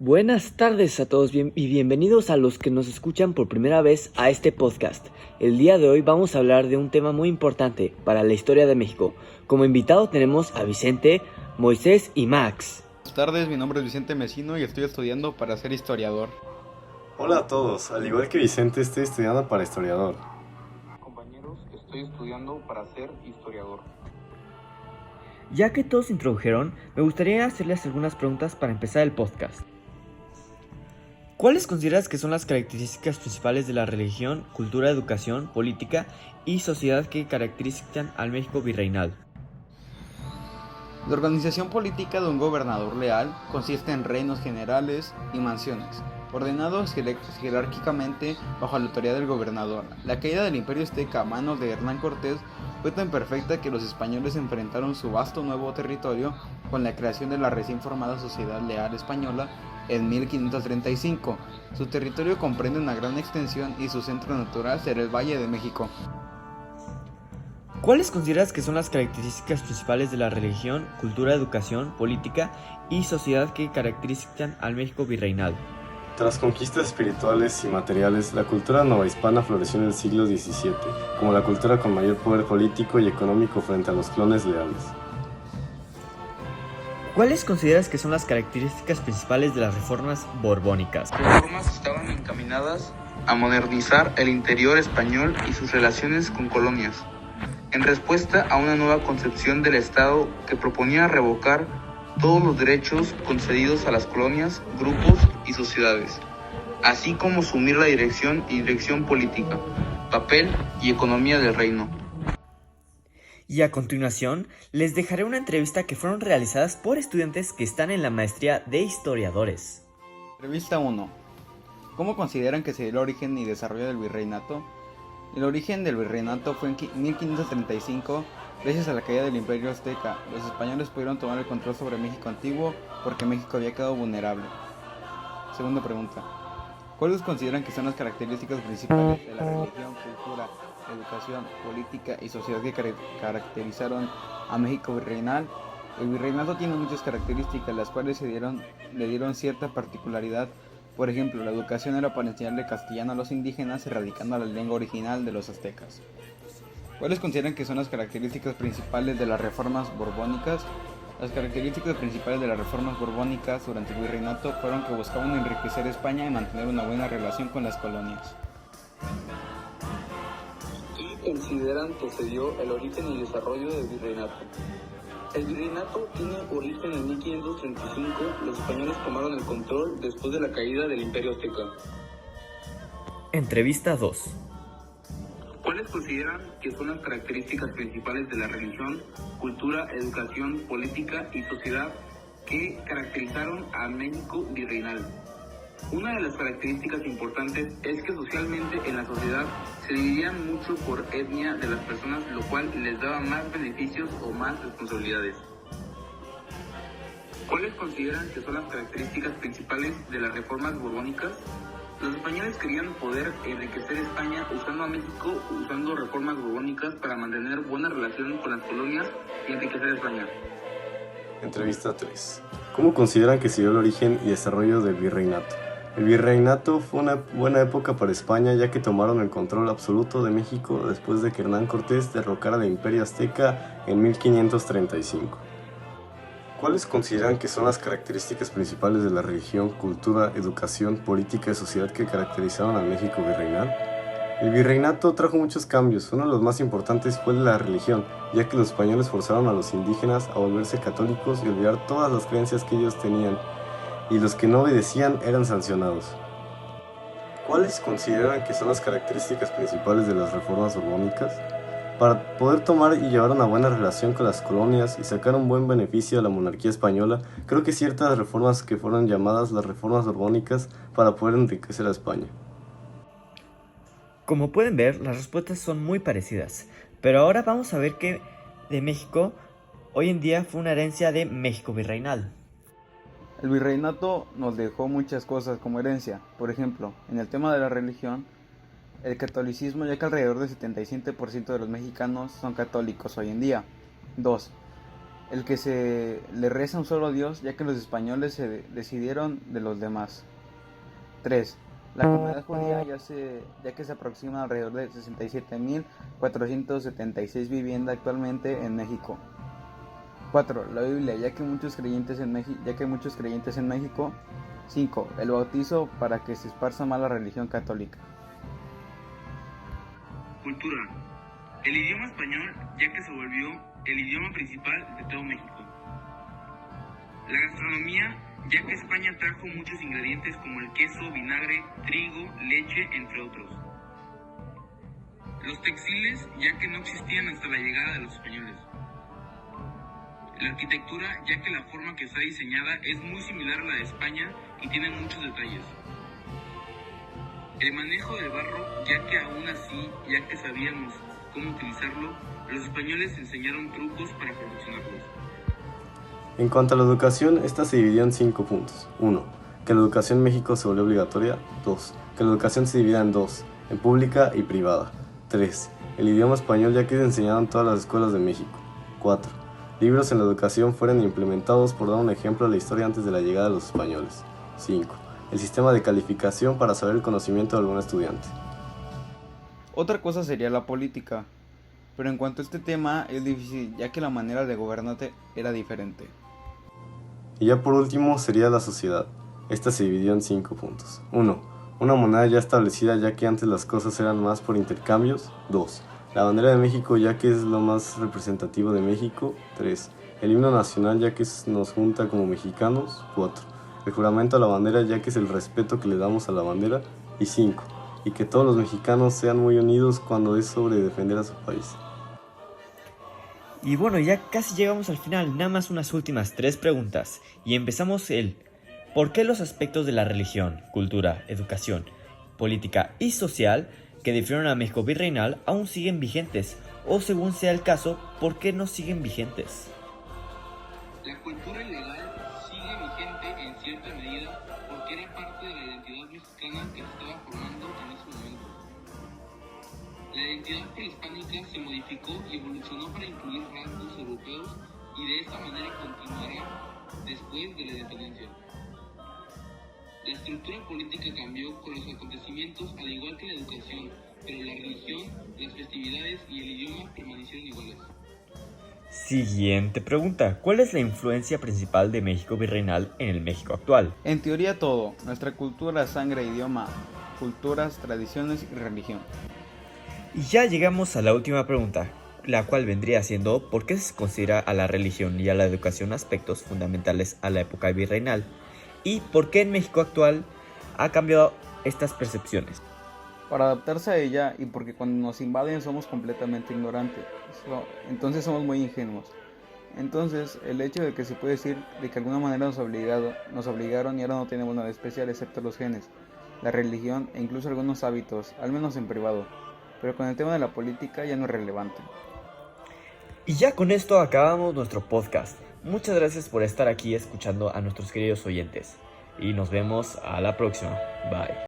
Buenas tardes a todos y bienvenidos a los que nos escuchan por primera vez a este podcast. El día de hoy vamos a hablar de un tema muy importante para la historia de México. Como invitado tenemos a Vicente, Moisés y Max. Buenas tardes, mi nombre es Vicente Mesino y estoy estudiando para ser historiador. Hola a todos, al igual que Vicente estoy estudiando para historiador. Compañeros, estoy estudiando para ser historiador. Ya que todos se introdujeron, me gustaría hacerles algunas preguntas para empezar el podcast. ¿Cuáles consideras que son las características principales de la religión, cultura, educación, política y sociedad que caracterizan al México virreinal? La organización política de un gobernador leal consiste en reinos generales y mansiones, ordenados jerárquicamente bajo la autoridad del gobernador. La caída del Imperio Azteca a manos de Hernán Cortés fue tan perfecta que los españoles enfrentaron su vasto nuevo territorio con la creación de la recién formada Sociedad Leal Española en 1535. Su territorio comprende una gran extensión y su centro natural será el Valle de México. ¿Cuáles consideras que son las características principales de la religión, cultura, educación, política y sociedad que caracterizan al México virreinal? Tras conquistas espirituales y materiales, la cultura novohispana floreció en el siglo XVII, como la cultura con mayor poder político y económico frente a los clones leales. ¿Cuáles consideras que son las características principales de las reformas borbónicas? Las reformas estaban encaminadas a modernizar el interior español y sus relaciones con colonias, en respuesta a una nueva concepción del Estado que proponía revocar todos los derechos concedidos a las colonias, grupos y sociedades, así como asumir la dirección y dirección política, papel y economía del reino. Y a continuación, les dejaré una entrevista que fueron realizadas por estudiantes que están en la maestría de historiadores. Entrevista 1. ¿Cómo consideran que se dio el origen y desarrollo del virreinato? El origen del virreinato fue en 1535, gracias a la caída del Imperio Azteca. Los españoles pudieron tomar el control sobre México antiguo porque México había quedado vulnerable. Segunda pregunta. ¿Cuáles consideran que son las características principales de la religión, cultura, educación, política y sociedad que caracterizaron a México virreinal? El virreinato tiene muchas características, las cuales le dieron cierta particularidad. Por ejemplo, la educación era para enseñarle castellano a los indígenas, erradicando la lengua original de los aztecas. ¿Cuáles consideran que son las características principales de las reformas borbónicas? Las características principales de las reformas borbónicas durante el virreinato fueron que buscaban enriquecer España y mantener una buena relación con las colonias. ¿Qué consideran que se dio el origen y desarrollo del virreinato? El virreinato tiene origen en 1535. Los españoles tomaron el control después de la caída del Imperio Azteca. Entrevista 2. ¿Cuáles consideran que son las características principales de la religión, cultura, educación, política y sociedad que caracterizaron a México virreinal? Una de las características importantes es que socialmente en la sociedad se dividían mucho por etnia de las personas, lo cual les daba más beneficios o más responsabilidades. ¿Cuáles consideran que son las características principales de las reformas borbónicas? Los españoles querían poder enriquecer España usando a México, usando reformas borbónicas para mantener buena relación con las colonias y enriquecer España. Entrevista 3. ¿Cómo consideran que se dio el origen y desarrollo del virreinato? El virreinato fue una buena época para España, ya que tomaron el control absoluto de México después de que Hernán Cortés derrocara al Imperio Azteca en 1535. ¿Cuáles consideran que son las características principales de la religión, cultura, educación, política y sociedad que caracterizaron a México virreinal? El virreinato trajo muchos cambios. Uno de los más importantes fue la religión, ya que los españoles forzaron a los indígenas a volverse católicos y olvidar todas las creencias que ellos tenían, y los que no obedecían eran sancionados. ¿Cuáles consideran que son las características principales de las reformas borbónicas? Para poder tomar y llevar una buena relación con las colonias y sacar un buen beneficio a la monarquía española, creo que ciertas reformas que fueron llamadas las reformas borbónicas para poder enriquecer a España. Como pueden ver, las respuestas son muy parecidas, pero ahora vamos a ver que de México hoy en día fue una herencia de México virreinal. El virreinato nos dejó muchas cosas como herencia. Por ejemplo, en el tema de la religión, el catolicismo, ya que alrededor del 77% de los mexicanos son católicos hoy en día. 2. el que se le reza a un solo Dios, ya que los españoles se decidieron de los demás. 3. La comunidad judía ya que se aproxima alrededor de 67.476 viviendas actualmente en México. 4. La Biblia, ya que hay muchos creyentes en México. 5. El bautizo para que se esparza más la religión católica. Cultura. El idioma español, ya que se volvió el idioma principal de todo México. La gastronomía, ya que España trajo muchos ingredientes como el queso, vinagre, trigo, leche, entre otros. Los textiles, ya que no existían hasta la llegada de los españoles. La arquitectura, ya que la forma que está diseñada es muy similar a la de España y tiene muchos detalles. El manejo del barro, ya que aún así, ya que sabíamos cómo utilizarlo, los españoles enseñaron trucos para perfeccionarlos. En cuanto a la educación, esta se dividió en 5 puntos. 1. Que la educación en México se volvió obligatoria. 2. Que la educación se dividía en 2, en pública y privada. 3. El idioma español, ya que se enseñaba en todas las escuelas de México. 4. Libros en la educación fueron implementados, por dar un ejemplo, a la historia antes de la llegada de los españoles. 5. El sistema de calificación para saber el conocimiento de algún estudiante. Otra cosa sería la política, pero en cuanto a este tema es difícil, ya que la manera de gobernarte era diferente. Y ya por último sería la sociedad. Esta se dividió en 5 puntos. 1. Una moneda ya establecida, ya que antes las cosas eran más por intercambios. 2. La bandera de México, ya que es lo más representativo de México. 3. El himno nacional, ya que nos junta como mexicanos. 4. El juramento a la bandera, ya que es el respeto que le damos a la bandera. Y 5. Y que todos los mexicanos sean muy unidos cuando es sobre defender a su país. Y bueno, ya casi llegamos al final, nada más unas últimas 3 preguntas. Y empezamos ¿por qué los aspectos de la religión, cultura, educación, política y social que difirieron a México virreinal aún siguen vigentes? O según sea el caso, ¿por qué no siguen vigentes? La cultura legal sigue vigente en cierta medida porque era parte de la identidad mexicana que se estaba formando en ese momento. La identidad prehispánica se modificó y evolucionó para incluir rasgos europeos y de esta manera continuará después de la independencia. La estructura política cambió con los acontecimientos al igual que la educación, pero la religión, las festividades y el idioma permanecieron iguales. Siguiente pregunta. ¿Cuál es la influencia principal de México virreinal en el México actual? En teoría todo, nuestra cultura, sangre, idioma, culturas, tradiciones y religión. Y ya llegamos a la última pregunta, la cual vendría siendo ¿por qué se considera a la religión y a la educación aspectos fundamentales a la época virreinal? ¿Y por qué en México actual ha cambiado estas percepciones? Para adaptarse a ella y porque cuando nos invaden somos completamente ignorantes, entonces somos muy ingenuos. Entonces el hecho de que se puede decir de que de alguna manera nos obligaron y ahora no tenemos nada especial excepto los genes, la religión e incluso algunos hábitos, al menos en privado. Pero con el tema de la política ya no es relevante. Y ya con esto acabamos nuestro podcast. Muchas gracias por estar aquí escuchando a nuestros queridos oyentes. Y nos vemos a la próxima. Bye.